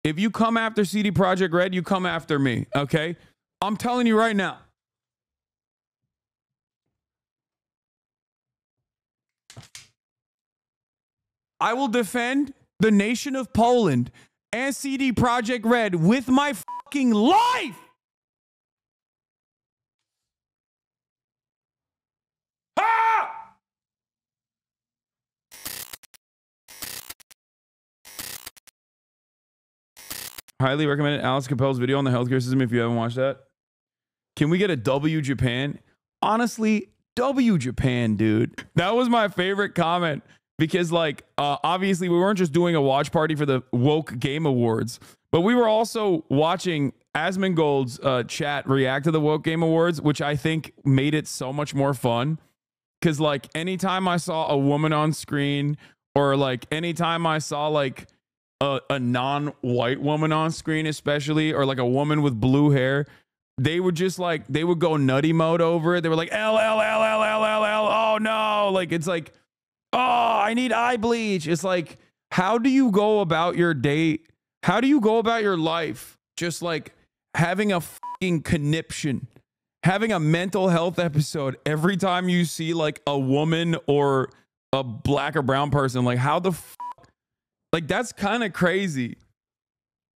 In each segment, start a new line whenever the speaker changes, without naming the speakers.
If you come after CD Projekt Red, you come after me, okay? I'm telling you right now. I will defend the nation of Poland and CD Projekt Red with my fucking life. Ah! Highly recommended Alex Capel's video on the healthcare system if you haven't watched that. Can we get a W Japan? Honestly, W Japan, dude. That was my favorite comment. Because, like, obviously, we weren't just doing a watch party for the Woke Game Awards, but we were also watching Asmongold's chat react to the Woke Game Awards, which I think made it so much more fun. Because, like, anytime I saw a woman on screen, or, like, anytime I saw, like, a non-white woman on screen, especially, or, like, a woman with blue hair, they would just, like, they would go nutty mode over it. They were like, L, L, L, L, L, L, L, oh, no. Like, it's like... Oh, I need eye bleach. It's like, how do you go about your day? How do you go about your life? Just like having a fucking conniption, having a mental health episode every time you see like a woman or a black or brown person. Like, how the fuck? Like, that's kind of crazy.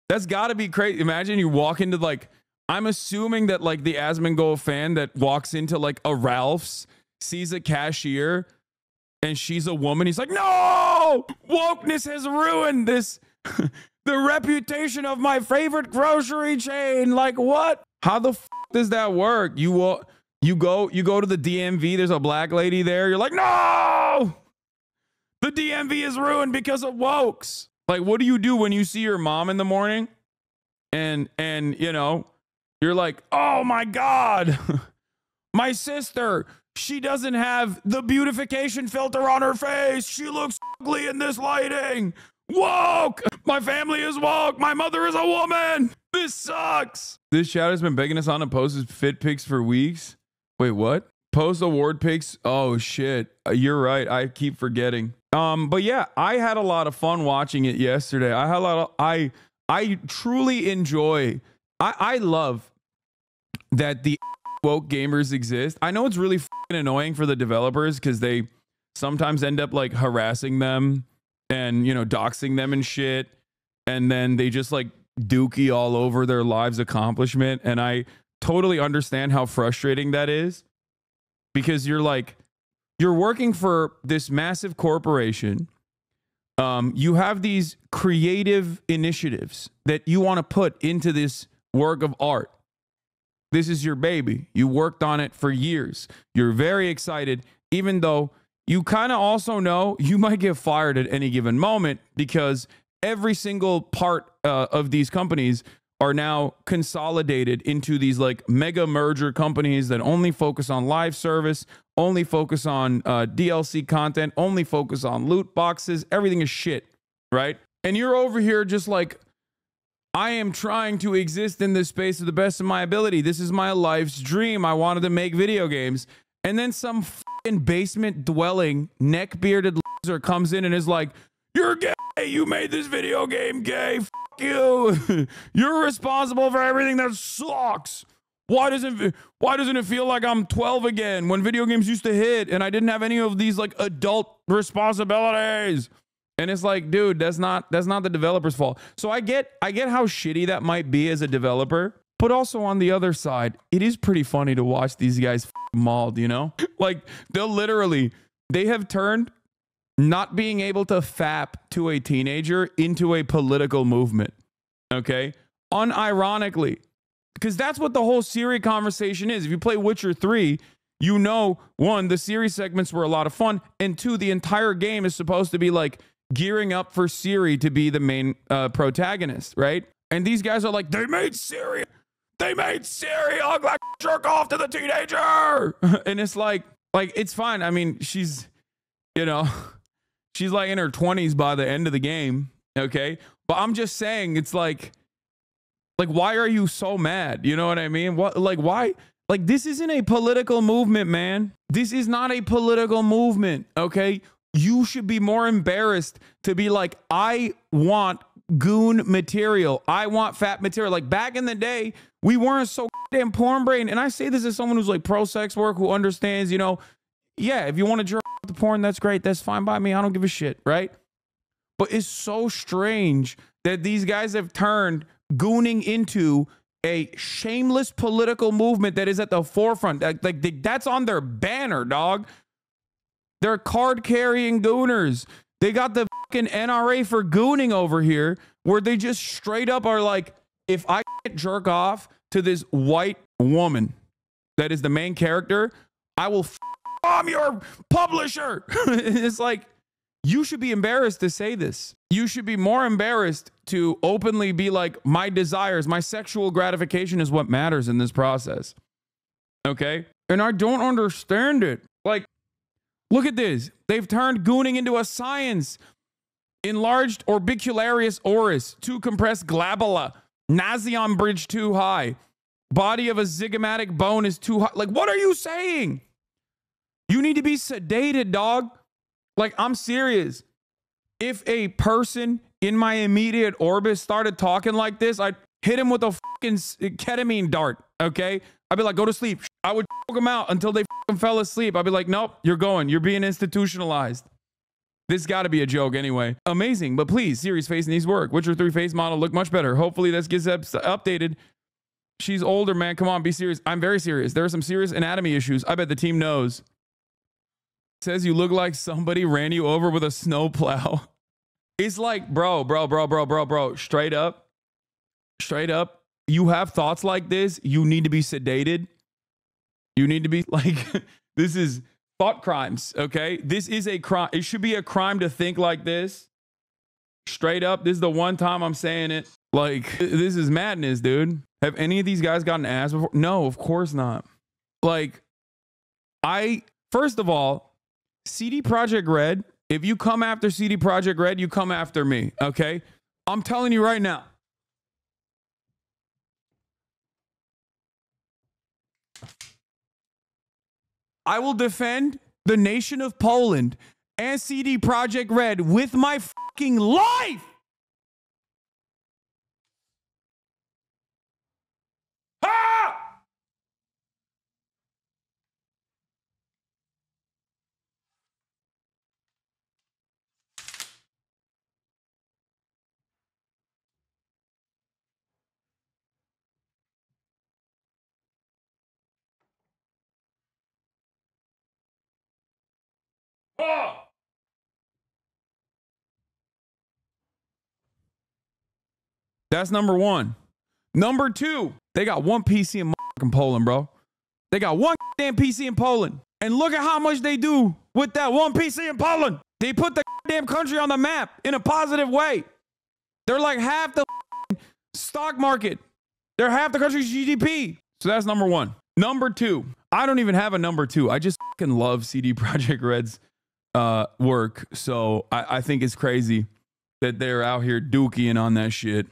That's got to be crazy. Imagine you walk into like, I'm assuming that like the Asmongold fan that walks into like a Ralph's, sees a cashier, and she's a woman. He's like, no, wokeness has ruined this, the reputation of my favorite grocery chain. Like, what? How the f does that work? You go to the DMV. There's a black lady there. You're like, no, the DMV is ruined because of wokes. Like, what do you do when you see your mom in the morning? And you know, you're like, oh my God, my sister. She doesn't have the beautification filter on her face. She looks ugly in this lighting. Woke! My family is woke. My mother is a woman. This sucks. This chat has been begging us on to post his fit pics for weeks. Wait, what? Post award pics? Oh, shit. You're right. I keep forgetting. But yeah, I had a lot of fun watching it yesterday. I had a lot of... I truly enjoy... I love that the woke gamers exist. I know it's really fucking annoying for the developers because they sometimes end up like harassing them and, you know, doxing them and shit, and then they just like dookie all over their lives' accomplishment. And I totally understand how frustrating that is, because you're like, you're working for this massive corporation. You have these creative initiatives that you want to put into this work of art. This is your baby. You worked on it for years. You're very excited, even though you kind of also know you might get fired at any given moment, because every single part of these companies are now consolidated into these like mega merger companies that only focus on live service, only focus on DLC content, only focus on loot boxes. Everything is shit, right? And you're over here just like, I am trying to exist in this space to the best of my ability. This is my life's dream. I wanted to make video games. And then some fucking basement dwelling, neck bearded loser comes in and is like, you're gay. You made this video game gay. Fuck you. You're responsible for everything that sucks. Why doesn't it feel like I'm 12 again when video games used to hit and I didn't have any of these like adult responsibilities? And it's like, dude, that's not the developer's fault. So I get how shitty that might be as a developer, but also on the other side, it is pretty funny to watch these guys mauled, you know? Like they have turned not being able to fap to a teenager into a political movement. Okay? Unironically. Because that's what the whole Siri conversation is. If you play Witcher 3, you know, one, the Siri segments were a lot of fun, and two, the entire game is supposed to be like gearing up for Siri to be the main protagonist, right? And these guys are like, they made Siri ugly, like jerk off to the teenager. And it's like it's fine. I mean, she's, you know, she's like in her 20s by the end of the game, okay? But I'm just saying, it's like why are you so mad? You know what I mean? What, like, why? Like, this isn't a political movement, man. This is not a political movement, okay? You should be more embarrassed to be like, I want goon material. I want fat material. Like back in the day, we weren't so damn porn brain. And I say this as someone who's like pro sex work, who understands, you know, yeah, if you want to jerk the porn, that's great. That's fine by me. I don't give a shit, right? But it's so strange that these guys have turned gooning into a shameless political movement that is at the forefront. Like that's on their banner, dog. They're card carrying gooners. They got the fucking NRA for gooning over here, where they just straight up are like, if I can't jerk off to this white woman that is the main character, I will bomb your publisher. It's like, you should be embarrassed to say this. You should be more embarrassed to openly be like, my desires, my sexual gratification is what matters in this process. Okay? And I don't understand it. Like, look at this. They've turned gooning into a science. Enlarged orbicularis oris, too compressed glabella, Nasion bridge too high, body of a zygomatic bone is too high. Like, what are you saying? You need to be sedated, dog. Like, I'm serious. If a person in my immediate orbit started talking like this, I'd hit him with a fucking ketamine dart, okay? I'd be like, go to sleep. I would choke him out until they fucking fell asleep. I'd be like, nope, you're going. You're being institutionalized. This got to be a joke anyway. Amazing, but please, Siri's face needs work. Witcher 3 face model look much better. Hopefully this gets updated. She's older, man. Come on, be serious. I'm very serious. There are some serious anatomy issues. I bet the team knows. Says you look like somebody ran you over with a snowplow. It's like, bro. Straight up. You have thoughts like this. You need to be sedated. You need to be like, this is thought crimes, okay? This is a crime. It should be a crime to think like this. Straight up. This is the one time I'm saying it. Like, this is madness, dude. Have any of these guys gotten ass before? No, of course not. Like, first of all, CD Projekt Red, if you come after CD Projekt Red, you come after me, okay? I'm telling you right now. I will defend the nation of Poland and CD Projekt Red with my fucking life. Ah! Oh! That's number one. Number two, they got one PC in Poland, bro. They got one damn PC in Poland. And look at how much they do with that one PC in Poland. They put the damn country on the map in a positive way. They're like half the stock market. They're half the country's GDP. So that's number one. Number two, I don't even have a number two. I just fucking love CD Projekt Red's work. So I think it's crazy that they're out here dookying on that shit.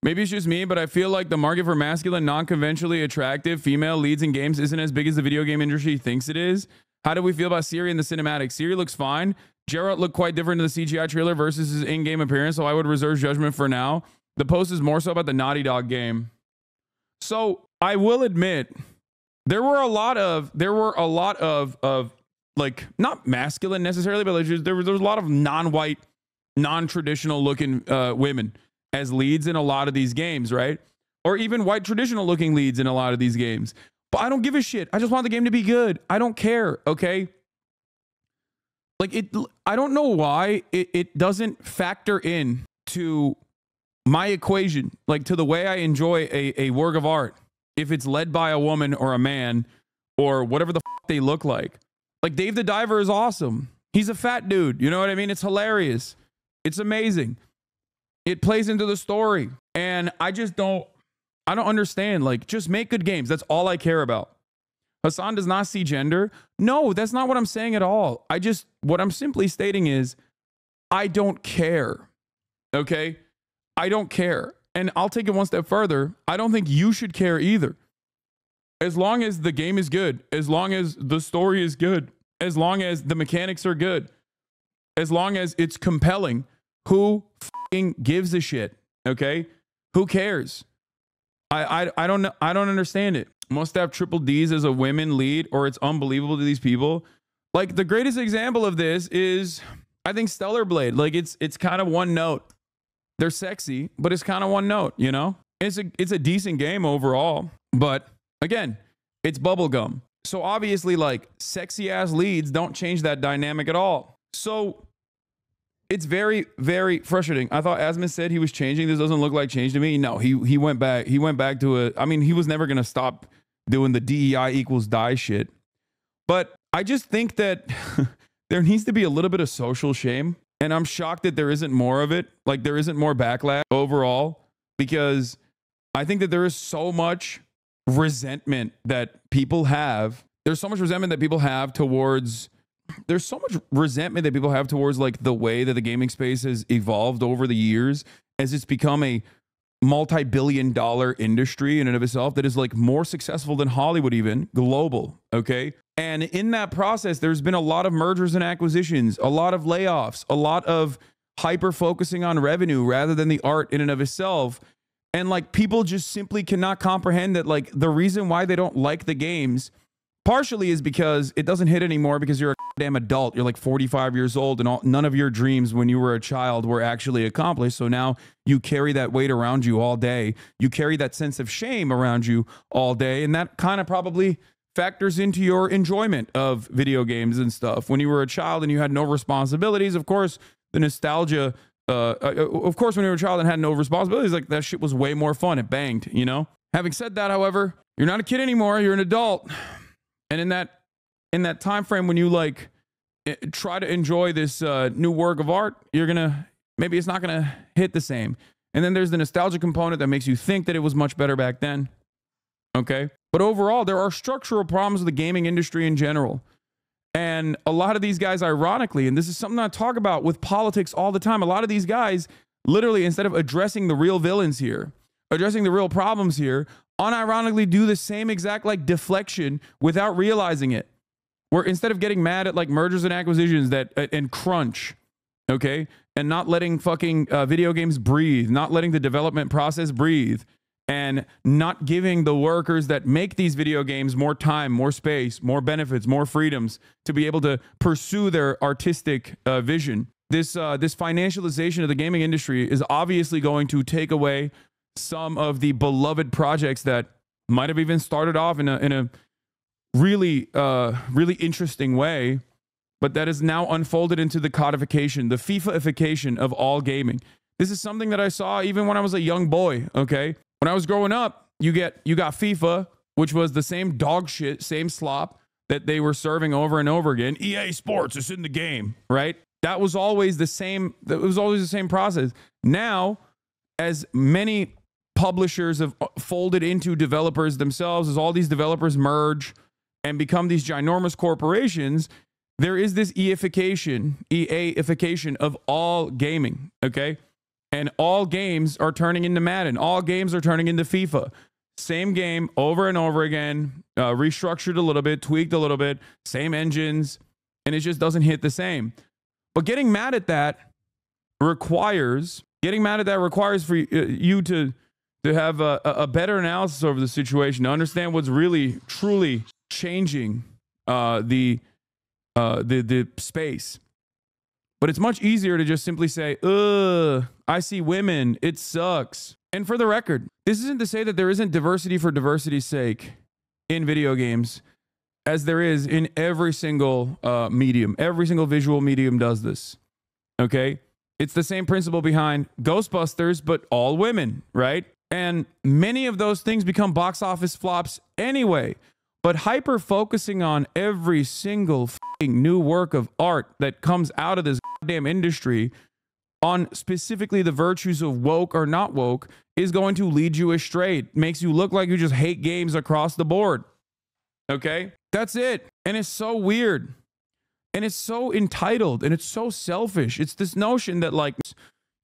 Maybe it's just me, but I feel like the market for masculine, non-conventionally attractive female leads in games isn't as big as the video game industry thinks it is. How do we feel about Siri in the cinematic? Siri looks fine. Geralt looked quite different in the CGI trailer versus his in-game appearance, so I would reserve judgment for now. The post is more so about the Naughty Dog game. So I will admit, there were a lot of like, not masculine necessarily, but like there was a lot of non-white, non-traditional looking women as leads in a lot of these games, right? Or even white traditional looking leads in a lot of these games. But I don't give a shit. I just want the game to be good. I don't care, okay? Like, I don't know why it doesn't factor in to my equation, like to the way I enjoy a work of art, if it's led by a woman or a man or whatever the fuck they look like. Like, Dave the Diver is awesome. He's a fat dude. You know what I mean? It's hilarious. It's amazing. It plays into the story. And I don't understand. Like, just make good games. That's all I care about. Hasan does not see gender. No, that's not what I'm saying at all. What I'm simply stating is, I don't care. Okay? I don't care. And I'll take it one step further. I don't think you should care either. As long as the game is good, as long as the story is good, as long as the mechanics are good, as long as it's compelling, Who fucking gives a shit? Okay? Who cares? I don't know. I don't understand it. Must have triple D's as a women lead, or it's unbelievable to these people. Like, the greatest example of this is, I think, Stellar Blade. Like, it's kind of one note. They're sexy, but it's kind of one note, you know? It's a decent game overall, but again, it's bubblegum. So obviously, like, sexy ass leads don't change that dynamic at all. So it's very, very frustrating. I thought Asmus said he was changing. This doesn't look like change to me. No, he went back. He went back to I mean, he was never going to stop doing the DEI equals die shit. But I just think that there needs to be a little bit of social shame. And I'm shocked that there isn't more of it. Like, there isn't more backlash overall, because I think that there is so much resentment that people have. There's so much resentment that people have towards like the way that the gaming space has evolved over the years, as it's become a multi-billion-dollar industry in and of itself that is like more successful than Hollywood, even global. Okay. And in that process, there's been a lot of mergers and acquisitions, a lot of layoffs, a lot of hyper focusing on revenue rather than the art in and of itself. And like, people just simply cannot comprehend that, like, the reason why they don't like the games partially is because it doesn't hit anymore because you're a damn adult. You're like 45 years old, and none of your dreams when you were a child were actually accomplished. So now you carry that weight around you all day. You carry that sense of shame around you all day. And that kind of probably factors into your enjoyment of video games and stuff. When you were a child and you had no responsibilities, of course, the nostalgia, of course, when you were a child and had no responsibilities, like, that shit was way more fun. It banged, you know? Having said that, however, you're not a kid anymore. You're an adult. And in that time frame, when you like try to enjoy this new work of art, maybe it's not gonna hit the same. And then there's the nostalgia component that makes you think that it was much better back then. Okay, but overall, there are structural problems with the gaming industry in general. And a lot of these guys, ironically, and this is something I talk about with politics all the time, a lot of these guys, literally, instead of addressing the real villains here, addressing the real problems here, unironically do the same exact like deflection without realizing it. Where instead of getting mad at like mergers and acquisitions and crunch, okay, and not letting fucking video games breathe, not letting the development process breathe, and not giving the workers that make these video games more time, more space, more benefits, more freedoms to be able to pursue their artistic vision. This financialization of the gaming industry is obviously going to take away some of the beloved projects that might have even started off in a really interesting way, but that is now unfolded into the codification, the FIFA-ification of all gaming. This is something that I saw even when I was a young boy. Okay, when I was growing up, you got FIFA, which was the same dog shit, same slop that they were serving over and over again. EA Sports is in the game, right? That was always the same. That was always the same process. Now, as many publishers have folded into developers themselves, as all these developers merge and become these ginormous corporations, there is this EA-ification of all gaming, okay? And all games are turning into Madden. All games are turning into FIFA. Same game over and over again, restructured a little bit, tweaked a little bit, same engines, and it just doesn't hit the same. But getting mad at that requires for you to have a better analysis over the situation, to understand what's really, truly changing the space. But it's much easier to just simply say, I see women, it sucks. And for the record, this isn't to say that there isn't diversity for diversity's sake in video games, as there is in every single medium. Every single visual medium does this, okay? It's the same principle behind Ghostbusters, but all women, right? And many of those things become box office flops anyway. But hyper focusing on every single new work of art that comes out of this goddamn industry on specifically the virtues of woke or not woke is going to lead you astray. It makes you look like you just hate games across the board. Okay? That's it. And it's so weird. And it's so entitled. And it's so selfish. It's this notion that, like,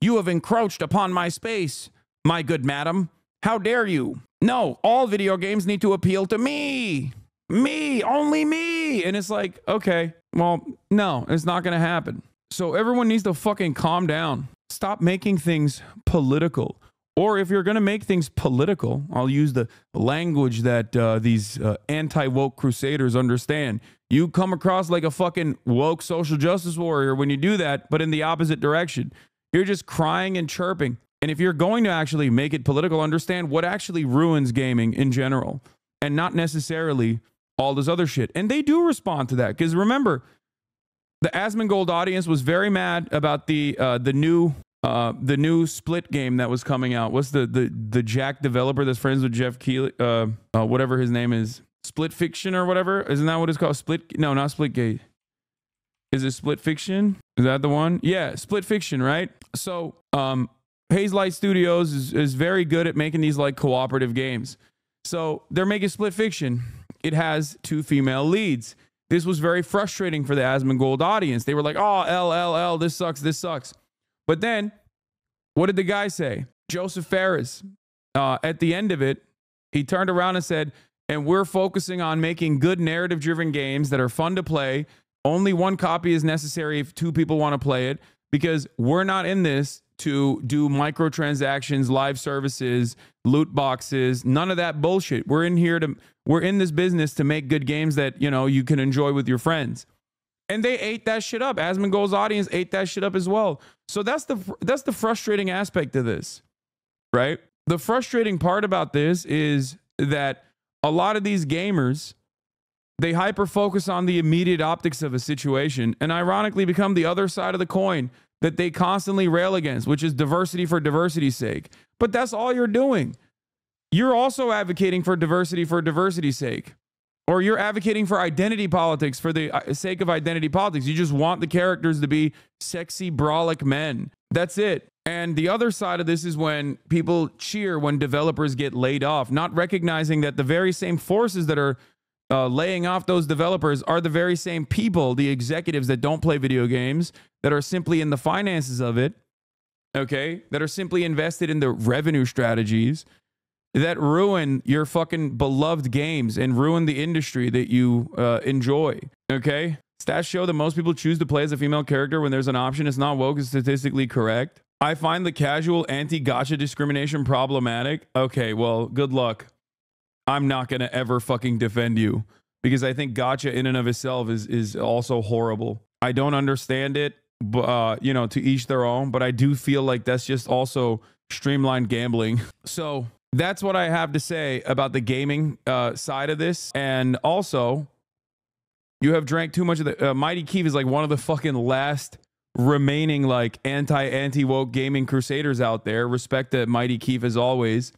you have encroached upon my space, my good madam. How dare you? No, all video games need to appeal to me. Me, only me. And it's like, okay, well, no, it's not going to happen. So everyone needs to fucking calm down. stop making things political. Or if you're going to make things political, I'll use the language that these anti-woke crusaders understand. You come across like a fucking woke social justice warrior when you do that, but in the opposite direction. You're just crying and chirping. And if you're going to actually make it political, understand what actually ruins gaming in general and not necessarily all this other shit. And they do respond to that. Because remember, the Asmongold audience was very mad about the new Split game that was coming out. What's the Jack developer that's friends with Jeff Keighley? Whatever his name is. Split Fiction or whatever? Isn't that what it's called? No, not Splitgate. Is it Split Fiction? Is that the one? Yeah, Split Fiction, right? So, Haze Light Studios is very good at making these like cooperative games. So they're making Split Fiction. It has 2 female leads. This was very frustrating for the Asmongold audience. They were like, oh, LLL, this sucks. But then, what did the guy say? Joseph Ferris, at the end of it, he turned around and said, and we're focusing on making good narrative-driven games that are fun to play. Only 1 copy is necessary if 2 people want to play it, because we're not in this to do microtransactions, live services, loot boxes, none of that bullshit. We're in this business to make good games that, you know, you can enjoy with your friends. And they ate that shit up. Asmongold's audience ate that shit up as well. So that's the frustrating aspect of this, right? The frustrating part about this is that a lot of these gamers, they hyper focus on the immediate optics of a situation and ironically become the other side of the coin that they constantly rail against, which is diversity for diversity's sake. But that's all you're doing. You're also advocating for diversity's sake. Or you're advocating for identity politics for the sake of identity politics. You just want the characters to be sexy, brolic men. That's it. And the other side of this is when people cheer when developers get laid off, not recognizing that the very same forces that are laying off those developers are the very same people, the executives that don't play video games, that are simply in the finances of it, okay, that are simply invested in the revenue strategies that ruin your fucking beloved games and ruin the industry that you enjoy, okay? Stats show that most people choose to play as a female character when there's an option. It's not woke, it's statistically correct. I find the casual anti-gacha discrimination problematic. Okay, well, good luck. I'm not going to ever fucking defend you because I think gacha in and of itself is also horrible. I don't understand it, but, you know, to each their own, but I do feel like that's just also streamlined gambling. So that's what I have to say about the gaming side of this. And also, you have drank too much of the... Mighty Keith is like one of the fucking last remaining like anti-woke gaming crusaders out there. Respect to Mighty Keith as always.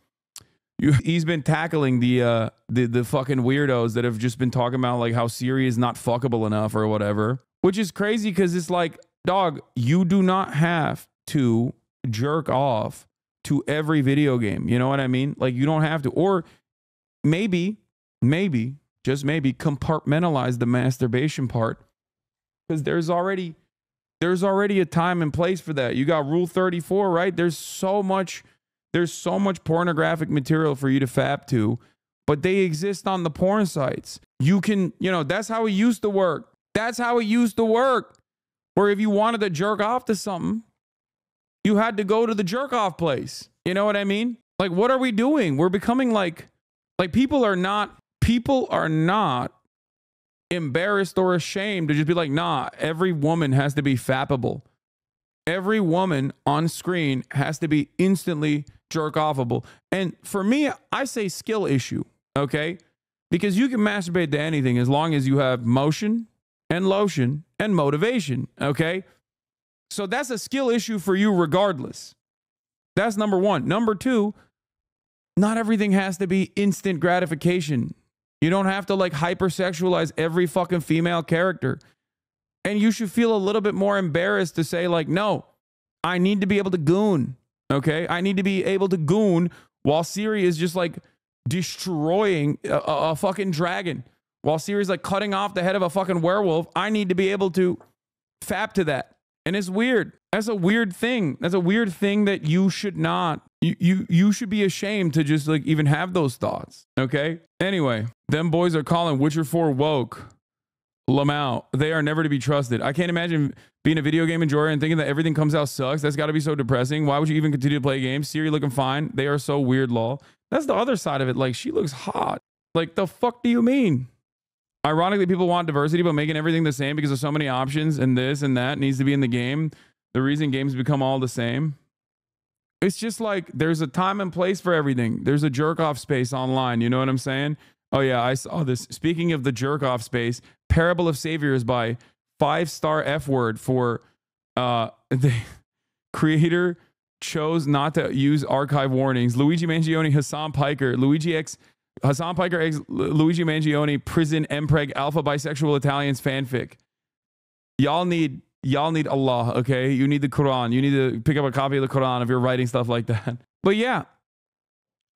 He's been tackling the fucking weirdos that have just been talking about like how Siri is not fuckable enough or whatever. Which is crazy because it's like, dog, you do not have to jerk off to every video game. You know what I mean? Like you don't have to. Or maybe, just maybe compartmentalize the masturbation part. Because there's already a time and place for that. You got Rule 34, right? There's so much pornographic material for you to fap to, but they exist on the porn sites. You can, you know, that's how it used to work. That's how it used to work. Or if you wanted to jerk off to something, you had to go to the jerk off place. You know what I mean? Like, what are we doing? We're becoming like people are not embarrassed or ashamed to just be like, nah, every woman has to be fappable. Every woman on screen has to be instantly jerk offable. And for me, I say skill issue, okay? Because you can masturbate to anything as long as you have motion and lotion and motivation, okay? So that's a skill issue for you regardless. That's number one. Number two, not everything has to be instant gratification. You don't have to like hypersexualize every fucking female character. And you should feel a little bit more embarrassed to say like, no, I need to be able to goon. Okay. I need to be able to goon while Siri is just like destroying a fucking dragon. While Siri's like cutting off the head of a fucking werewolf. I need to be able to fap to that. And it's weird. That's a weird thing. That's a weird thing that you should not. You should be ashamed to just like even have those thoughts. Okay. Anyway, them boys are calling Witcher 4 woke. Lamau, they are never to be trusted. I can't imagine being a video game enjoyer and thinking that everything comes out sucks. That's got to be so depressing. Why would you even continue to play games? Siri looking fine. They are so weird, lol. That's the other side of it. Like, she looks hot. Like, the fuck do you mean? Ironically, people want diversity, but making everything the same because of so many options and this and that needs to be in the game. The reason games become all the same. It's just like there's a time and place for everything. There's a jerk off space online. You know what I'm saying? Oh, yeah, I saw this. Speaking of the jerk off space, Parable of Saviors by 5-star F word for the creator chose not to use archive warnings. Luigi Mangione, Hasan Piker, Hasan Piker X Luigi Mangione, prison Mpreg alpha bisexual Italians fanfic. Y'all need Allah, okay? You need the Quran. You need to pick up a copy of the Quran if you're writing stuff like that. But yeah,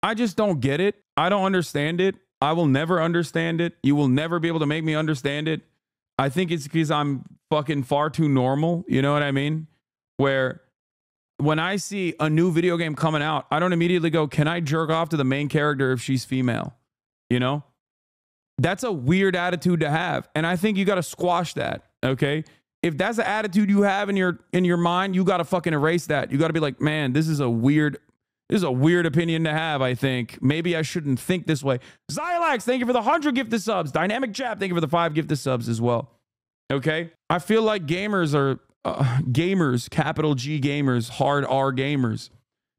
I just don't get it. I don't understand it. I will never understand it. You will never be able to make me understand it. I think it's because I'm fucking far too normal. You know what I mean? Where when I see a new video game coming out, I don't immediately go, can I jerk off to the main character if she's female? You know? That's a weird attitude to have. And I think you got to squash that. Okay? If that's the attitude you have in your mind, you got to fucking erase that. You got to be like, man, this is a weird opinion to have, I think. Maybe I shouldn't think this way. Zylax, thank you for the 100 gifted subs. Dynamic Chap, thank you for the 5 gifted subs as well. Okay? I feel like gamers are gamers, capital G gamers, hard R gamers.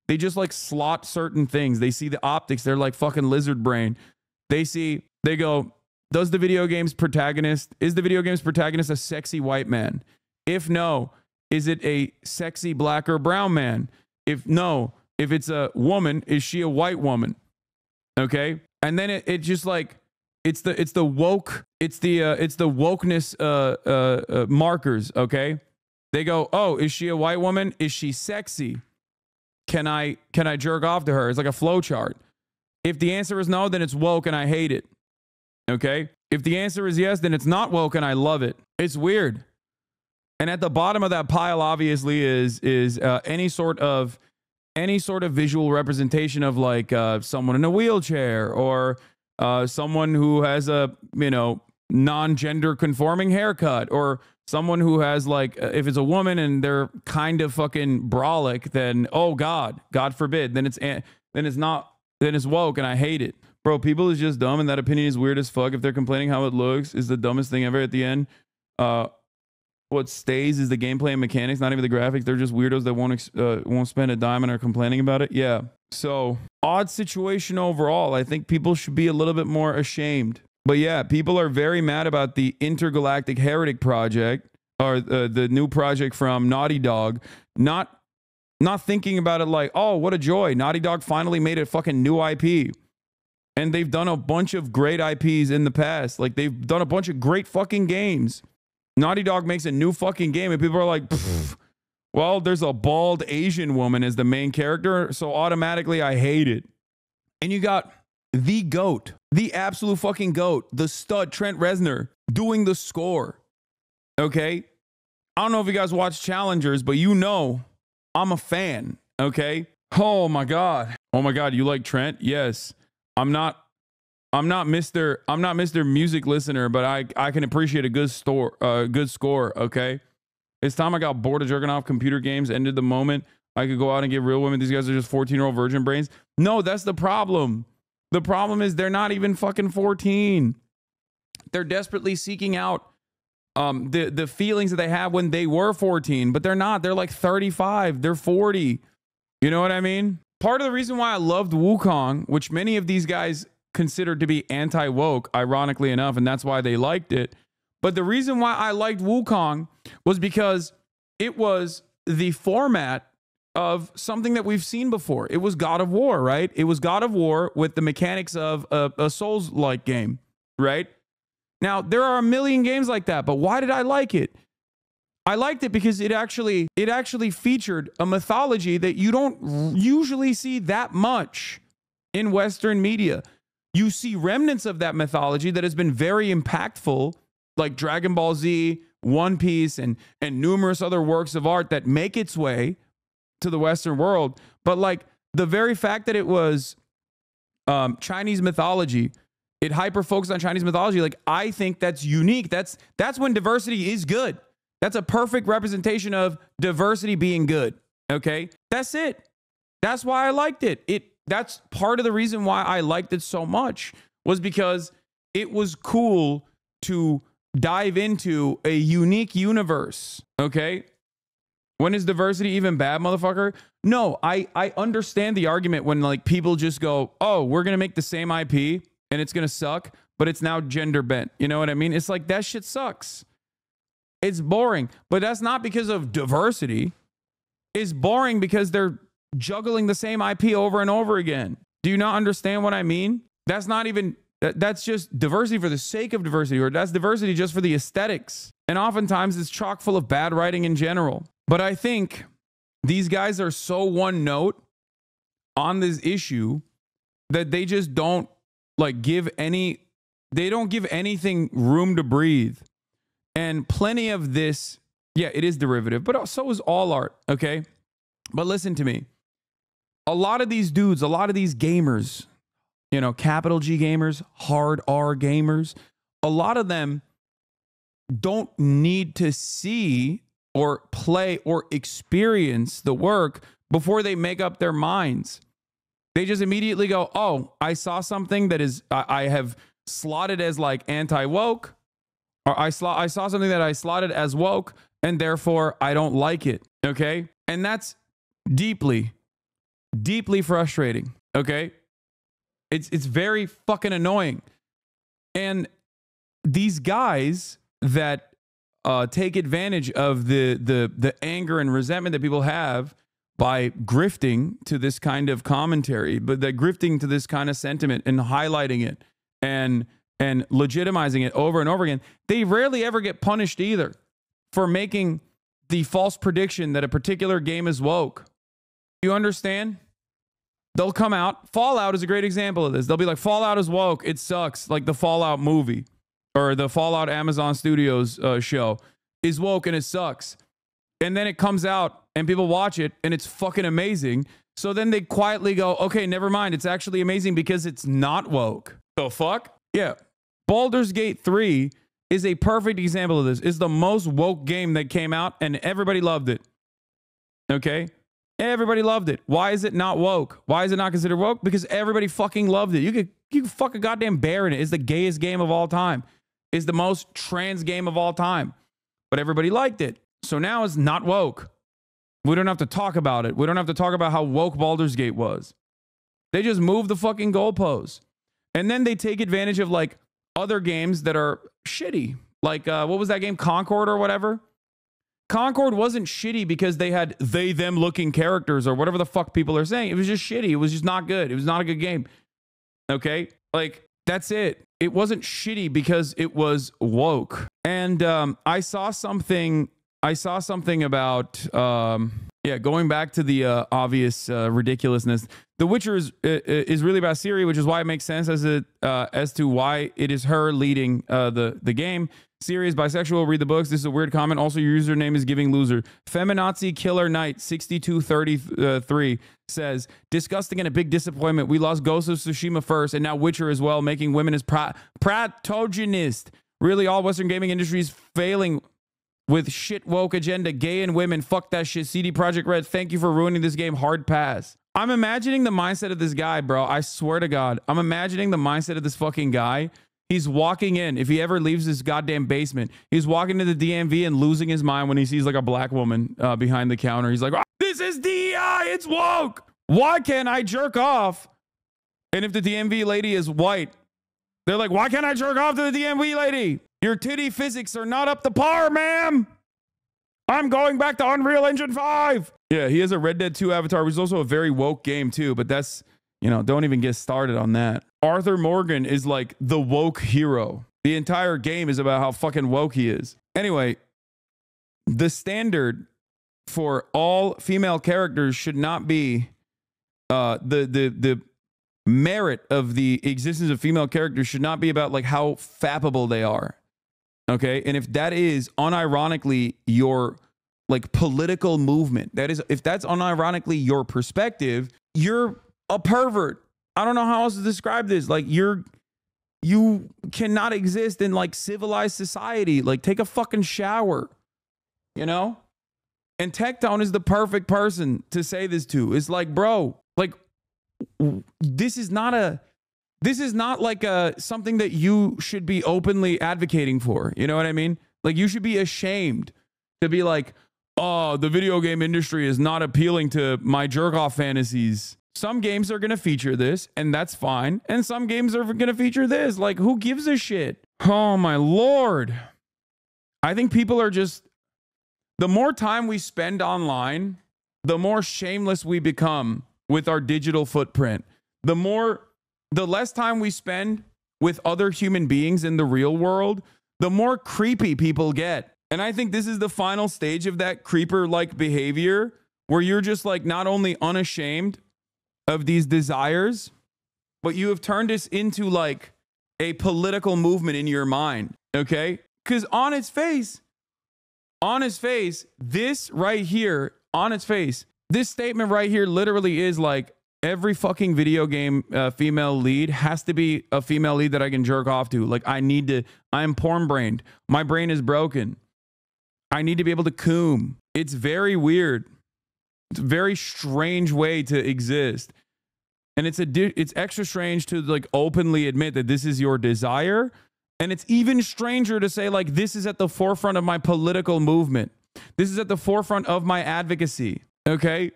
They just like slot certain things. They see the optics. They're like fucking lizard brain. They go, is the video game's protagonist a sexy white man? If no, is it a sexy black or brown man? If it's a woman, is she a white woman? Okay. And then it just like, it's the wokeness markers. Okay. They go, oh, is she a white woman? Is she sexy? Can I jerk off to her? It's like a flow chart. If the answer is no, then it's woke and I hate it. Okay. If the answer is yes, then it's not woke and I love it. It's weird. And at the bottom of that pile, obviously, is any sort of visual representation of like someone in a wheelchair or someone who has a non-gender conforming haircut, or someone who has like, if it's a woman and they're kind of fucking brolic, then oh God forbid, then it's woke and I hate it. Bro, people is just dumb and that opinion is weird as fuck. If they're complaining how it looks is the dumbest thing ever at the end. What stays is the gameplay and mechanics, not even the graphics. They're just weirdos that won't spend a dime and are complaining about it. Yeah. So odd situation overall. I think people should be a little bit more ashamed. But yeah, people are very mad about the Intergalactic Heretic project, or the new project from Naughty Dog. Not thinking about it like, oh, what a joy. Naughty Dog finally made a fucking new IP. And they've done a bunch of great IPs in the past. Like, they've done a bunch of great fucking games. Naughty Dog makes a new fucking game and people are like, well, there's a bald Asian woman as the main character, so automatically I hate it. And you got the GOAT, the absolute fucking GOAT, the stud Trent Reznor doing the score. Okay? I don't know if you guys watch Challengers, but you know I'm a fan. Okay? Oh my God. Oh my God, you like Trent? Yes. I'm not Mr. Music Listener, but I can appreciate a good score, okay? It's time I got bored of jerking off computer games, ended the moment I could go out and get real women. These guys are just 14-year-old virgin brains. No, that's the problem. The problem is they're not even fucking 14. They're desperately seeking out the feelings that they have when they were 14, but they're not. They're like 35. They're 40. You know what I mean? Part of the reason why I loved Wukong, which many of these guys considered to be anti-woke, ironically enough, and that's why they liked it. But the reason why I liked Wukong was because it was the format of something that we've seen before. It was God of War, right? It was God of War with the mechanics of a Souls-like game, right? Now, there are a million games like that, but why did I like it? I liked it because it actually featured a mythology that you don't usually see that much in Western media. You see remnants of that mythology that has been very impactful, like Dragon Ball Z, One Piece, and numerous other works of art that make its way to the Western world. But like the very fact that it was Chinese mythology It hyper focused on Chinese mythology. Like, I think that's unique. That's when diversity is good. That's a perfect representation of diversity being good. Okay, that's it. That's why I liked it. That's part of the reason why I liked it so much, was because it was cool to dive into a unique universe. Okay, when is diversity even bad, motherfucker? No, I understand the argument when like people just go, oh, we're gonna make the same IP and it's gonna suck, but it's now gender bent. You know what I mean? It's like, that shit sucks. It's boring, but that's not because of diversity. It's boring because they're juggling the same IP over and over again. Do you not understand what I mean? That's not even, that's just diversity for the sake of diversity, or that's diversity just for the aesthetics. And oftentimes it's chock full of bad writing in general. But I think these guys are so one note on this issue that they just don't like they don't give anything room to breathe. And plenty of this, yeah, it is derivative, but so is all art, okay? But listen to me. A lot of these dudes, a lot of these gamers, you know, capital G gamers, hard R gamers, a lot of them don't need to see or play or experience the work before they make up their minds. They just immediately go, oh, I saw something that is, I have slotted as like anti-woke, or I saw something that I slotted as woke, and therefore I don't like it. Okay. And that's deeply, deeply frustrating. Okay. It's very fucking annoying. And these guys that take advantage of the anger and resentment that people have by grifting to this kind of commentary, but they're grifting to this kind of sentiment and highlighting it and legitimizing it over and over again, they rarely ever get punished either for making the false prediction that a particular game is woke. You understand? They'll come out. Fallout is a great example of this. They'll be like, Fallout is woke. It sucks. Like the Fallout movie or the Fallout Amazon Studios show is woke and it sucks. And then it comes out and people watch it and it's fucking amazing. So then they quietly go, okay, never mind. It's actually amazing because it's not woke. The fuck? Yeah. Baldur's Gate 3 is a perfect example of this. It's the most woke game that came out and everybody loved it. Okay? Everybody loved it. Why is it not woke? Why is it not considered woke? Because everybody fucking loved it. You could fuck a goddamn bear in it. It's the gayest game of all time. It's the most trans game of all time. But everybody liked it. So now it's not woke. We don't have to talk about it. We don't have to talk about how woke Baldur's Gate was. They just move the fucking goalposts. And then they take advantage of like other games that are shitty. Like, what was that game? Concord or whatever? Concord wasn't shitty because they had them looking characters or whatever the fuck people are saying. It was just shitty. It was just not good. It was not a good game. Okay? Like, that's it. It wasn't shitty because it was woke. And I saw something about, going back to the obvious ridiculousness. The Witcher is really about Ciri, which is why it makes sense as to why it is her leading the game. Ciri is bisexual. Read the books. This is a weird comment. Also, your username is giving loser. Feminazi Killer Knight 6233 says, disgusting and a big disappointment. We lost Ghost of Tsushima first, and now Witcher as well, making women as protagonist. Really, all Western gaming industries failing with shit woke agenda. Gay and women. Fuck that shit. CD Projekt Red. Thank you for ruining this game. Hard pass. I'm imagining the mindset of this guy, bro. I swear to God. I'm imagining the mindset of this fucking guy. He's walking in. If he ever leaves this goddamn basement, he's walking to the DMV and losing his mind when he sees like a black woman behind the counter. He's like, oh, this is DEI. It's woke. Why can't I jerk off? And if the DMV lady is white, they're like, why can't I jerk off to the DMV lady? Your titty physics are not up to par, ma'am. I'm going back to Unreal Engine 5. Yeah, he has a Red Dead 2 avatar, which is also a very woke game too, but that's, you know, don't even get started on that. Arthur Morgan is like the woke hero. The entire game is about how fucking woke he is. Anyway, the standard for all female characters should not be the merit of the existence of female characters should not be about like how fappable they are. Okay? And if that is unironically your like political movement, that is, if that's unironically your perspective, you're a pervert. I don't know how else to describe this. Like you're you cannot exist in like civilized society. Like, take a fucking shower, you know? And Tectone is the perfect person to say this to. It's like, bro, like, this is not like something that you should be openly advocating for. You know what I mean? Like, you should be ashamed to be like, oh, the video game industry is not appealing to my jerk off fantasies. Some games are going to feature this, and that's fine. And some games are going to feature this. Like, who gives a shit? Oh, my Lord. I think people are just, the more time we spend online, the more shameless we become with our digital footprint. The less time we spend with other human beings in the real world, the more creepy people get. And I think this is the final stage of that creeper-like behavior, where you're just like not only unashamed of these desires, but you have turned this into like a political movement in your mind, okay? Because on its face, this right here, on its face, this statement right here literally is like, every fucking video game female lead has to be a female lead that I can jerk off to. Like, I'm porn brained. My brain is broken. I need to be able to coom. It's very weird. It's a very strange way to exist. And it's extra strange to like openly admit that this is your desire. And it's even stranger to say like, this is at the forefront of my political movement. This is at the forefront of my advocacy. Okay.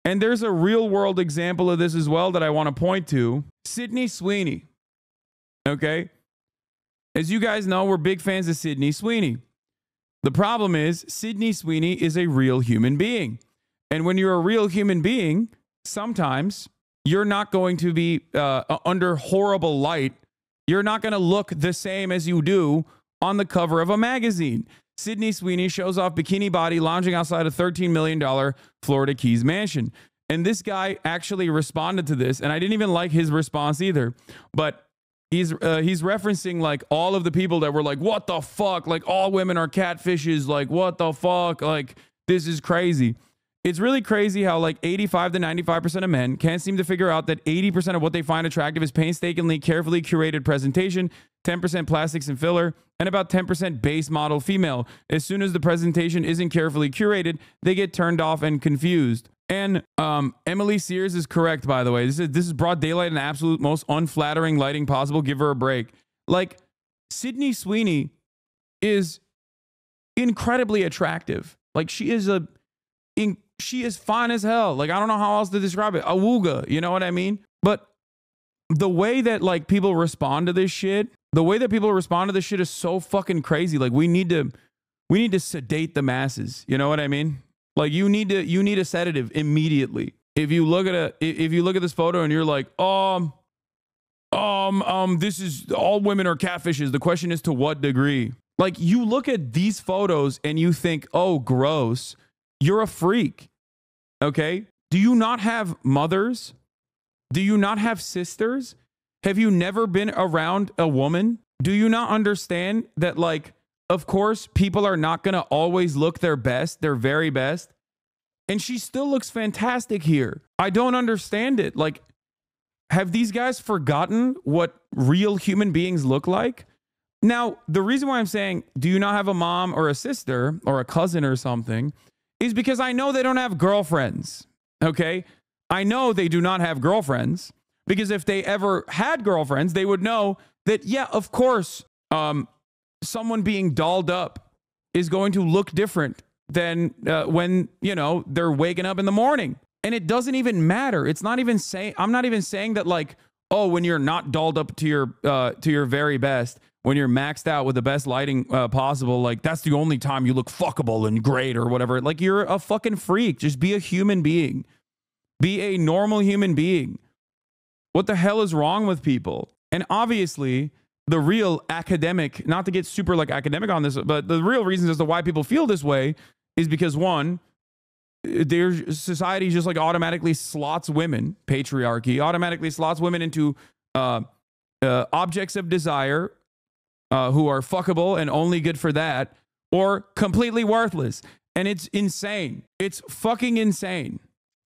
And there's a real world example of this as well that I want to point to. Sydney Sweeney. Okay. As you guys know, we're big fans of Sydney Sweeney. The problem is Sydney Sweeney is a real human being. And when you're a real human being, sometimes you're not going to be under horrible light. You're not going to look the same as you do on the cover of a magazine. Sydney Sweeney shows off bikini body lounging outside a $13 million Florida Keys mansion. And this guy actually responded to this, and I didn't even like his response either. But he's referencing like all of the people that were like, what the fuck? Like, all women are catfishes. Like, what the fuck? Like, this is crazy. It's really crazy how like 85 to 95% of men can't seem to figure out that 80% of what they find attractive is painstakingly, carefully curated presentation, 10% plastics and filler, and about 10% base model female. As soon as the presentation isn't carefully curated, they get turned off and confused. And Emily Sears is correct, by the way. This is broad daylight and the absolute most unflattering lighting possible. Give her a break. Like, Sydney Sweeney is incredibly attractive. Like, she is fine as hell. Like, I don't know how else to describe it. Awooga, you know what I mean? But the way that like people respond to this shit, is so fucking crazy. Like, we need to sedate the masses. You know what I mean? Like, you need a sedative immediately. If you look at this photo and you're like, this is, all women are catfishes. The question is, to what degree? Like, you look at these photos and you think, oh, gross. You're a freak. Okay? Do you not have mothers? Do you not have sisters? Have you never been around a woman? Do you not understand that, like, of course, people are not going to always look their best, their very best. And she still looks fantastic here. I don't understand it. Like, have these guys forgotten what real human beings look like? Now, the reason why I'm saying, do you not have a mom or a sister or a cousin or something, is because I know they don't have girlfriends. Okay? I know they do not have girlfriends, because if they ever had girlfriends, they would know that, yeah, of course, someone being dolled up is going to look different than when, you know, they're waking up in the morning. And it doesn't even matter. It's not even saying, I'm not even saying that, like, oh, when you're not dolled up to your very best, when you're maxed out with the best lighting possible, like, that's the only time you look fuckable and great or whatever. Like, you're a fucking freak. Just be a human being. Be a normal human being. What the hell is wrong with people? And obviously, the real academic, not to get super like academic on this, but the real reasons as to why people feel this way is because, one, their society just like automatically slots women, patriarchy automatically slots women into objects of desire who are fuckable and only good for that, or completely worthless. And it's insane. It's fucking insane.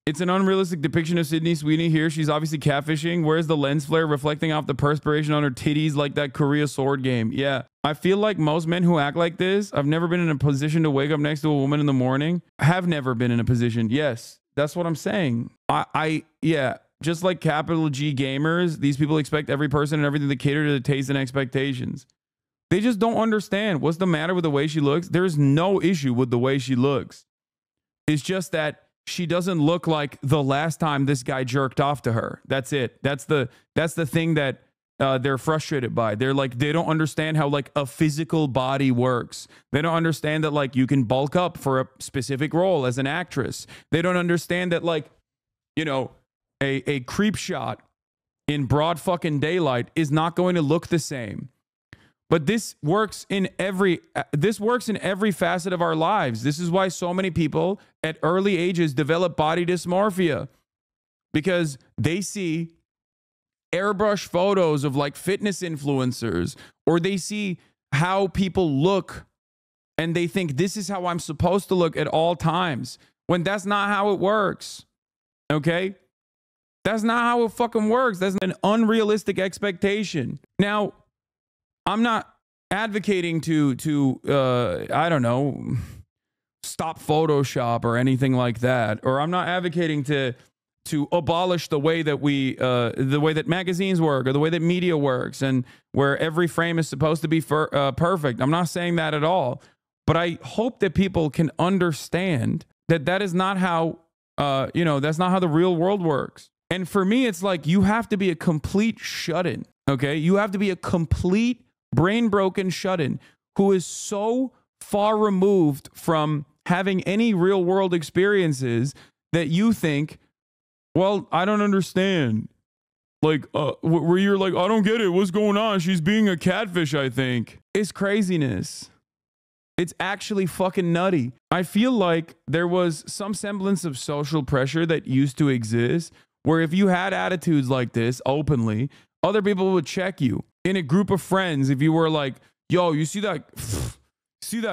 It's an unrealistic depiction of Sydney Sweeney here. She's obviously catfishing. Where's the lens flare reflecting off the perspiration on her titties like that Korea sword game? Yeah. I feel like most men who act like this, I've never been in a position to wake up next to a woman in the morning. Have never been in a position. Yes, that's what I'm saying. Yeah, just like capital G gamers, these people expect every person and everything to cater to the taste and expectations. They just don't understand what's the matter with the way she looks. There's no issue with the way she looks. It's just that she doesn't look like the last time this guy jerked off to her. That's it. That's the thing that they're frustrated by. They're like, they don't understand how like a physical body works. They don't understand that like you can bulk up for a specific role as an actress. They don't understand that like, you know, a creep shot in broad fucking daylight is not going to look the same. But this works in every facet of our lives. This is why so many people at early ages develop body dysmorphia, because they see airbrush photos of like fitness influencers, or they see how people look and they think this is how I'm supposed to look at all times, when that's not how it works. Okay? That's not how it fucking works. That's an unrealistic expectation. Now, I'm not advocating to I don't know, stop Photoshop or anything like that, or I'm not advocating to abolish the way that magazines work or the way that media works and where every frame is supposed to be perfect. I'm not saying that at all, but I hope that people can understand that that is not how that's not how the real world works. And for me, it's like you have to be a complete shut-in. Okay, you have to be a complete brain broken shut-in who is so far removed from having any real world experiences that you think, well, I don't understand. Like, where you're like, I don't get it. What's going on? She's being a catfish, I think. It's craziness. It's actually fucking nutty. I feel like there was some semblance of social pressure that used to exist, where if you had attitudes like this openly, other people would check you. In a group of friends, if you were like, yo, you see that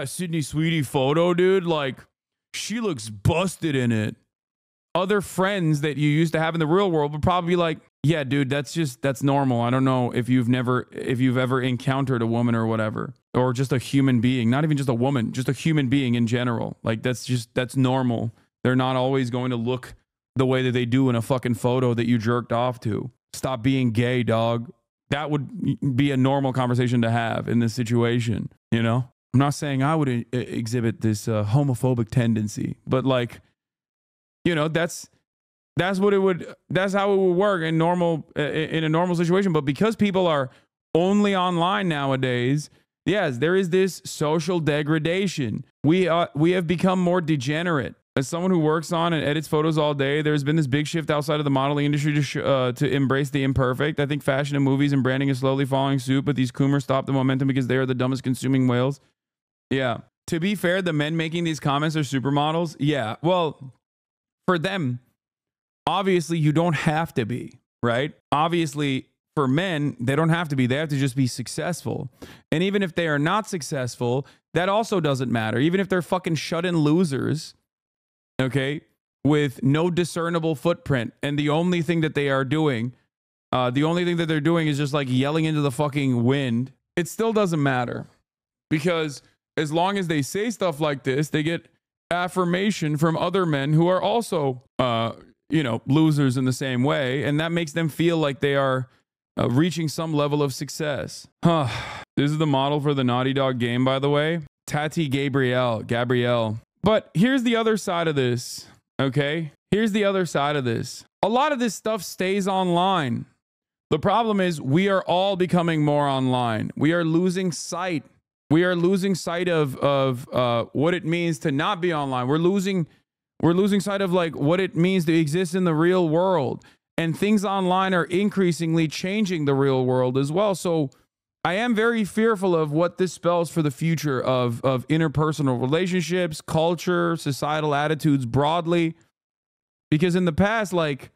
Sydney Sweeney photo, dude? Like, she looks busted in it. Other friends that you used to have in the real world would probably be like, yeah, dude, that's normal. I don't know if you've ever encountered a woman or whatever, or just a human being, not even just a woman, just a human being in general. Like, that's normal. They're not always going to look the way that they do in a fucking photo that you jerked off to. Stop being gay, dog. That would be a normal conversation to have in this situation, you know? I'm not saying I would exhibit this homophobic tendency, but like, you know, that's how it would work in a normal situation. But because people are only online nowadays, yes, there is this social degradation. We have become more degenerate. As someone who works on and edits photos all day, there's been this big shift outside of the modeling industry to embrace the imperfect. I think fashion and movies and branding is slowly following suit, but these coomers stop the momentum because they are the dumbest consuming whales. Yeah. To be fair, the men making these comments are supermodels. Yeah. Well, for them, obviously you don't have to be, right? Obviously, for men, they don't have to be. They have to just be successful. And even if they are not successful, that also doesn't matter. Even if they're fucking shut-in losers, okay, with no discernible footprint, and the only thing that they are doing, is just like yelling into the fucking wind, it still doesn't matter. Because as long as they say stuff like this, they get affirmation from other men who are also, losers in the same way, and that makes them feel like they are reaching some level of success. This is the model for the Naughty Dog game, by the way. Tati Gabrielle. But here's the other side of this, okay? Here's the other side of this. A lot of this stuff stays online. The problem is we are all becoming more online. We are losing sight. We are losing sight of what it means to not be online. We're losing sight of like what it means to exist in the real world. And things online are increasingly changing the real world as well. So I am very fearful of what this spells for the future of interpersonal relationships, culture, societal attitudes broadly. Because in the past, like,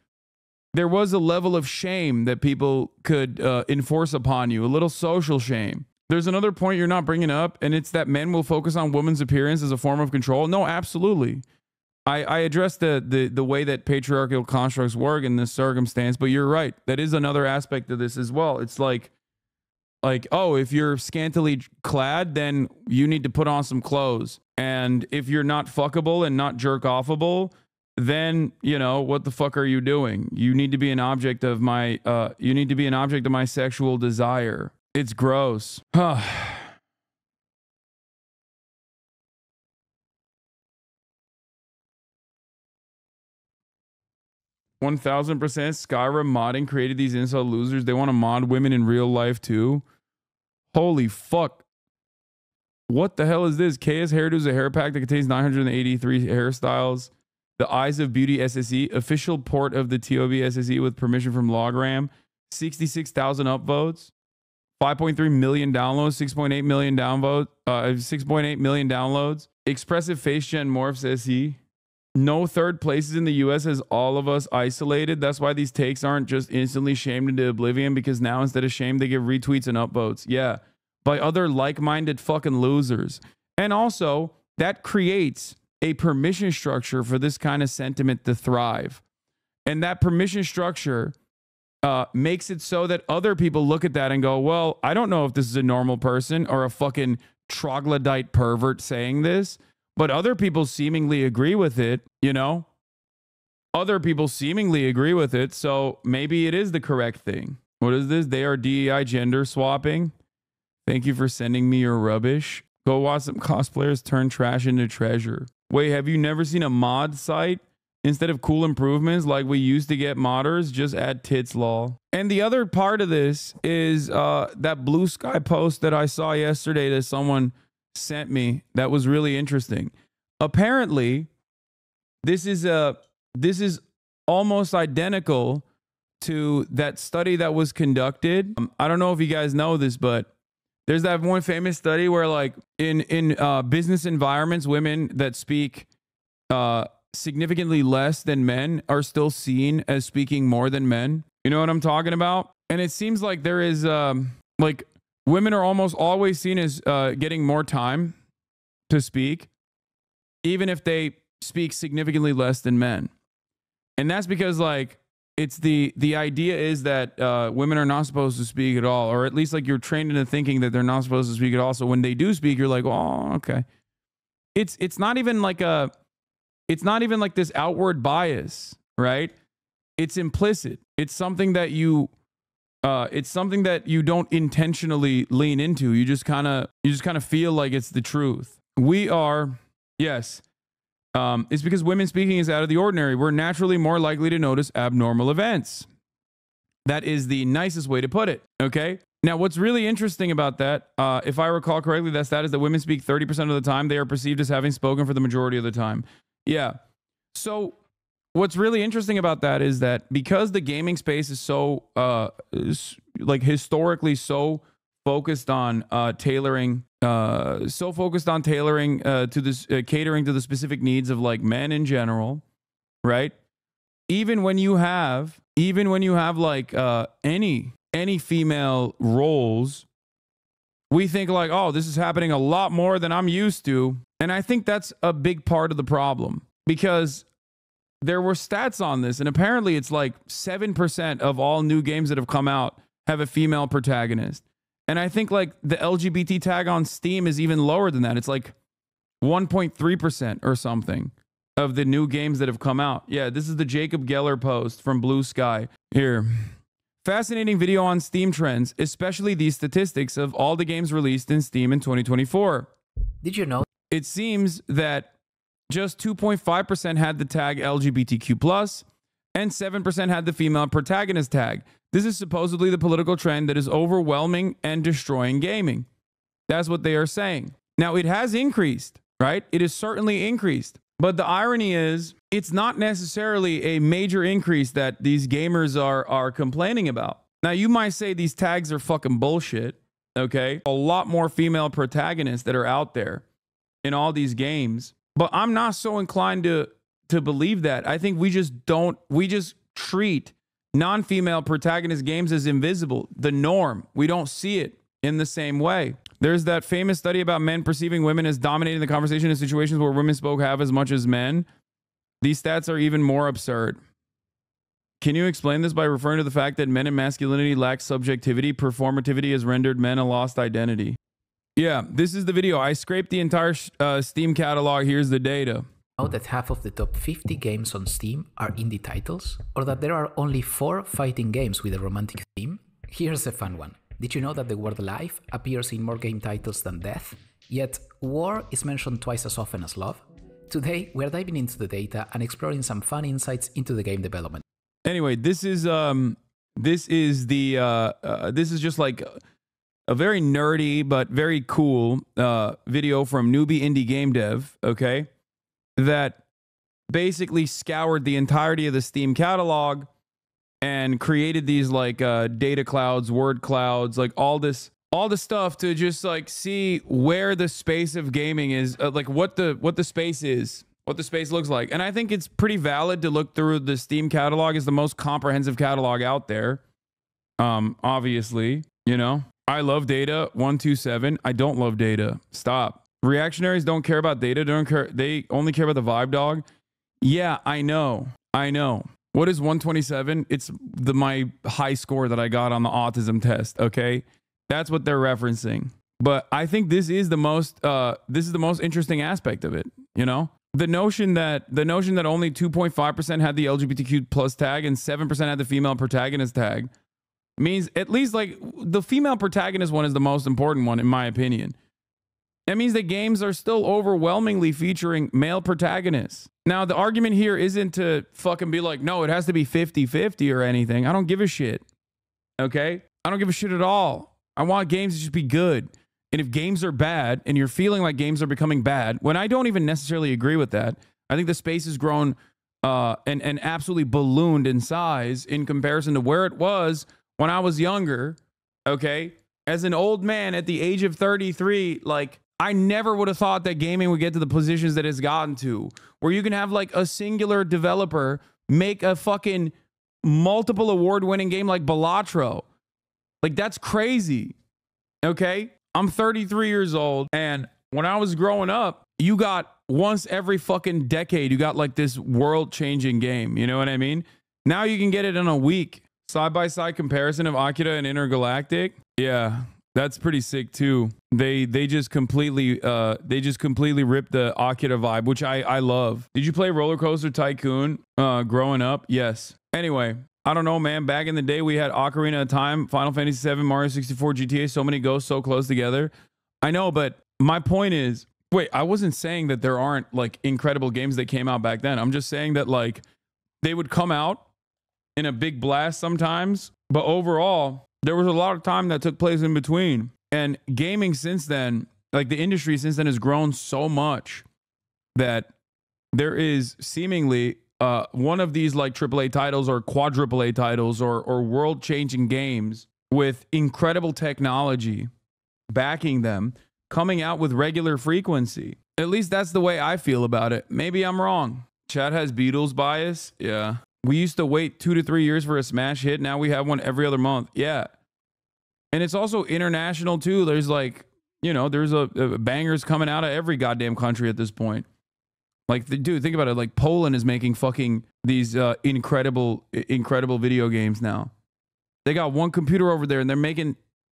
there was a level of shame that people could enforce upon you, a little social shame. There's another point you're not bringing up, and it's that men will focus on women's appearance as a form of control. No, absolutely. I addressed the way that patriarchal constructs work in this circumstance, but you're right. That is another aspect of this as well. It's like, oh, if you're scantily clad, then you need to put on some clothes. And if you're not fuckable and not jerk offable, then, you know, what the fuck are you doing? You need to be an object of my sexual desire. It's gross. 1000% Skyrim modding created these incel losers. They want to mod women in real life too. Holy fuck. What the hell is this? KS Hairdo is a hair pack that contains 983 hairstyles. The Eyes of Beauty SSE, official port of the TOB SSE with permission from Logram. 66,000 upvotes. 5.3 million downloads, 6.8 million downvotes, 6.8 million downloads. Expressive face gen morphs SE. No third places in the US has all of us isolated. That's why these takes aren't just instantly shamed into oblivion, because now instead of shame, they give retweets and upvotes. Yeah. By other like-minded fucking losers. And also, that creates a permission structure for this kind of sentiment to thrive. And that permission structure makes it so that other people look at that and go, well, I don't know if this is a normal person or a fucking troglodyte pervert saying this, but other people seemingly agree with it, you know? Other people seemingly agree with it, so maybe it is the correct thing. What is this? They are DEI gender swapping. Thank you for sending me your rubbish. Go watch some cosplayers turn trash into treasure. Wait, have you never seen a mod site? Instead of cool improvements like we used to get modders, just add tits lol. And the other part of this is that Blue Sky post that I saw yesterday that someone sent me that was really interesting. Apparently, this is almost identical to that study that was conducted. I don't know if you guys know this, but there's that one famous study where, like, in business environments, women that speak significantly less than men are still seen as speaking more than men. You know what I'm talking about? And it seems like there is like women are almost always seen as getting more time to speak, even if they speak significantly less than men. And that's because, like, it's the idea is that women are not supposed to speak at all, or at least, like, you're trained into thinking that they're not supposed to speak at all. So when they do speak, you're like, oh, okay. It's not even like this outward bias, right? It's implicit. It's something that you don't intentionally lean into. You just kind of feel like it's the truth. We are, yes. It's because women speaking is out of the ordinary. We're naturally more likely to notice abnormal events. That is the nicest way to put it. Okay. Now, what's really interesting about that, if I recall correctly, that stat is that women speak 30% of the time. They are perceived as having spoken for the majority of the time. Yeah. So what's really interesting about that is that because the gaming space is so, like, historically so focused on catering to this, catering to the specific needs of, like, men in general, right? Even when you have like any female roles, we think like, oh, this is happening a lot more than I'm used to. And I think that's a big part of the problem, because there were stats on this, and apparently it's like 7% of all new games that have come out have a female protagonist. And I think, like, the LGBT tag on Steam is even lower than that. It's like 1.3% or something of the new games that have come out. Yeah, this is the Jacob Geller post from Blue Sky. Here. Fascinating video on Steam trends, especially these statistics of all the games released in Steam in 2024.
Did you know?
It seems that just 2.5% had the tag LGBTQ+, and 7% had the female protagonist tag. This is supposedly the political trend that is overwhelming and destroying gaming. That's what they are saying. Now, it has increased, right? It is certainly increased. But the irony is, it's not necessarily a major increase that these gamers are complaining about. Now, you might say these tags are fucking bullshit, okay? A lot more female protagonists that are out there in all these games. But I'm not so inclined to believe that. I think we just treat non-female protagonist games as invisible, the norm. We don't see it in the same way. There's that famous study about men perceiving women as dominating the conversation in situations where women spoke half as much as men. These stats are even more absurd. Can you explain this by referring to the fact that men and masculinity lack subjectivity? Performativity has rendered men a lost identity. Yeah, this is the video. I scraped the entire Steam catalog. Here's the data.
Know that half of the top 50 games on Steam are indie titles? Or that there are only 4 fighting games with a romantic theme? Here's a fun one. Did you know that the word life appears in more game titles than death? Yet war is mentioned twice as often as love? Today, we're diving into the data and exploring some fun insights into the game development.
Anyway, this is just like a very nerdy but very cool video from Newbie Indie Game Dev, okay? That basically scoured the entirety of the Steam catalog and created these like data clouds, word clouds, like all this stuff to just like see where the space of gaming is, like what the space is, what the space looks like. And I think it's pretty valid to look through the Steam catalog. Is the most comprehensive catalog out there. Obviously, you know, I love data 127. I don't love data. Stop. Reactionaries don't care about data. Don't care. They only care about the vibe, dog. Yeah, I know. What is 127? It's my high score that I got on the autism test. Okay, that's what they're referencing. But I think this is the most interesting aspect of it. You know, the notion that only 2.5% had the LGBTQ plus tag and 7% had the female protagonist tag means at least like the female protagonist one is the most important one in my opinion. That means that games are still overwhelmingly featuring male protagonists. Now, the argument here isn't to fucking be like, no, it has to be 50-50 or anything. I don't give a shit. Okay? I don't give a shit at all. I want games to just be good. And if games are bad and you're feeling like games are becoming bad, when I don't even necessarily agree with that, I think the space has grown and absolutely ballooned in size in comparison to where it was when I was younger. Okay? As an old man at the age of 33, like, I never would have thought that gaming would get to the positions that it's gotten to, where you can have like a singular developer make a fucking multiple award-winning game like Balatro. Like, that's crazy. Okay? I'm 33 years old, and when I was growing up, you got once every fucking decade, you got like this world-changing game. You know what I mean? Now you can get it in a week. Side-by-side comparison of Akira and Intergalactic. Yeah. That's pretty sick too. They just completely ripped the Akira vibe, which I love. Did you play Roller Coaster Tycoon growing up? Yes. Anyway, I don't know, man. Back in the day, we had Ocarina of Time, Final Fantasy VII, Mario 64, GTA. So many ghosts so close together. I know, but my point is, wait, I wasn't saying that there aren't like incredible games that came out back then. I'm just saying that like they would come out in a big blast sometimes, but overall, there was a lot of time that took place in between. And gaming since then, like the industry since then has grown so much that there is seemingly one of these like AAA titles or quadruple A titles or world-changing games with incredible technology backing them coming out with regular frequency. At least that's the way I feel about it. Maybe I'm wrong. Chad has Beatles bias. Yeah. We used to wait 2 to 3 years for a smash hit. Now we have one every other month. Yeah. And it's also international too. There's like, you know, there's a bangers coming out of every goddamn country at this point. Like, dude, think about it. Like Poland is making fucking these incredible video games now. They got one computer over there and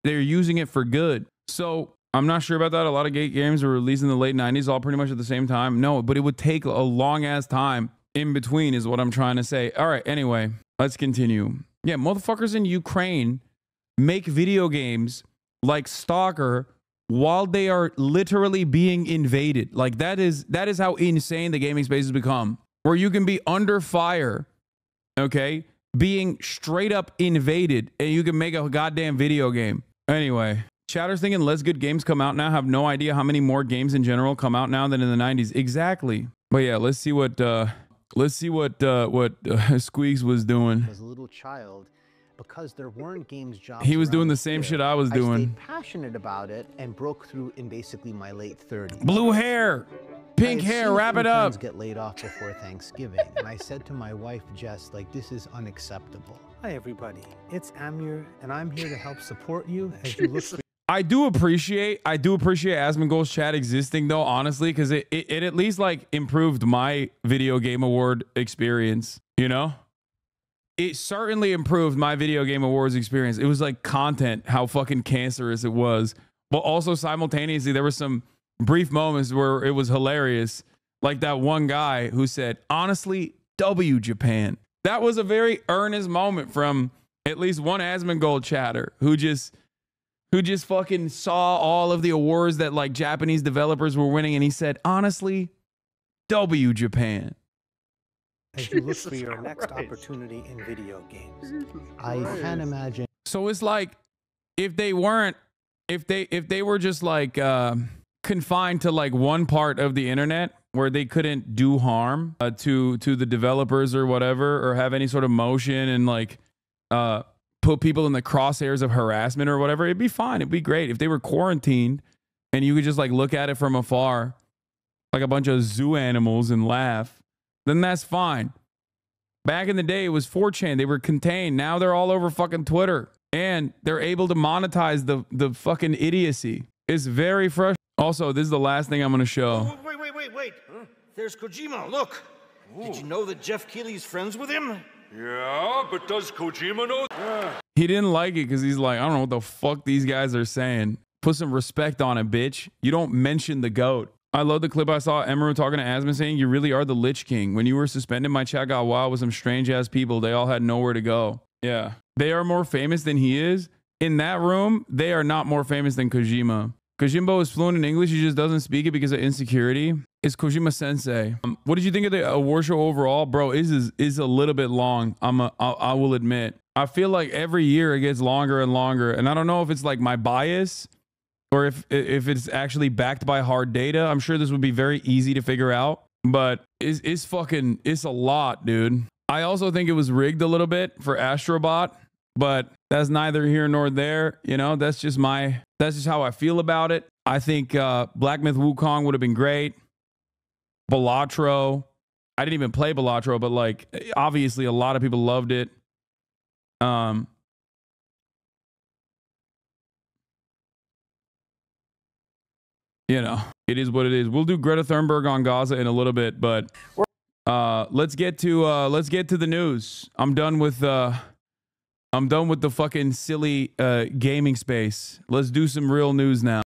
they're using it for good. So I'm not sure about that. A lot of games were released in the late 90s, all pretty much at the same time. No, but it would take a long ass time in between is what I'm trying to say. All right, anyway, let's continue. Yeah, motherfuckers in Ukraine make video games like Stalker while they are literally being invaded. Like that is how insane the gaming space has become, where you can be under fire, okay, being straight up invaded, and you can make a goddamn video game. Anyway, Chatter's thinking less good games come out now. Have no idea how many more games in general come out now than in the 90s. Exactly. But yeah, let's see what Squeaks was doing.
As a little child, because there weren't games jobs.
He was doing the same shit I was doing.
I stayed passionate about it and broke through in basically my late 30s.
Blue hair, pink hair, wrap it up.
Get laid off before Thanksgiving, and I said to my wife Jess, like, this is unacceptable. Hi everybody, it's Amir, and I'm here to help support you as you look for.
I do appreciate Asmongold's chat existing though, honestly, because it at least like improved my video game award experience, you know? It certainly improved my video game awards experience. It was like content, how fucking cancerous it was. But also simultaneously, there were some brief moments where it was hilarious. Like that one guy who said, honestly, W Japan. That was a very earnest moment from at least one Asmongold chatter who just fucking saw all of the awards that like Japanese developers were winning. And he said, honestly, W Japan.
As you look for your next opportunity in video games, I can't imagine.
So it's like if they were just like confined to like one part of the internet where they couldn't do harm to the developers or whatever, or have any sort of motion and like put people in the crosshairs of harassment or whatever, it'd be fine. It'd be great if they were quarantined and you could just like look at it from afar like a bunch of zoo animals and laugh. Then that's fine. Back in the day, it was 4chan. They were contained. Now they're all over fucking Twitter. And they're able to monetize the fucking idiocy. It's very frustrating. Also, this is the last thing I'm going to show.
Wait. Huh? There's Kojima. Look. Ooh. Did you know that Jeff Keighley's friends with him?
Yeah, but does Kojima know? Yeah.
He didn't like it because he's like, I don't know what the fuck these guys are saying. Put some respect on it, bitch. You don't mention the GOAT. I love the clip I saw Emeru talking to Asmon saying, you really are the Lich King. When you were suspended, my chat got wild with some strange ass people. They all had nowhere to go. Yeah. They are more famous than he is. In that room, they are not more famous than Kojima. Kojimbo is fluent in English. He just doesn't speak it because of insecurity. It's Kojima Sensei. What did you think of the award show overall? Bro, is a little bit long. I will admit. I feel like every year it gets longer and longer. And I don't know if it's like my bias or if it's actually backed by hard data. I'm sure this would be very easy to figure out. But it's a lot, dude. I also think it was rigged a little bit for Astrobot. But that's neither here nor there. You know, that's just how I feel about it. I think Black Myth Wukong would have been great. Balatro. I didn't even play Balatro, but like obviously a lot of people loved it. You know, it is what it is. We'll do Greta Thunberg on Gaza in a little bit, but let's get to the news. I'm done with the fucking silly gaming space. Let's do some real news now.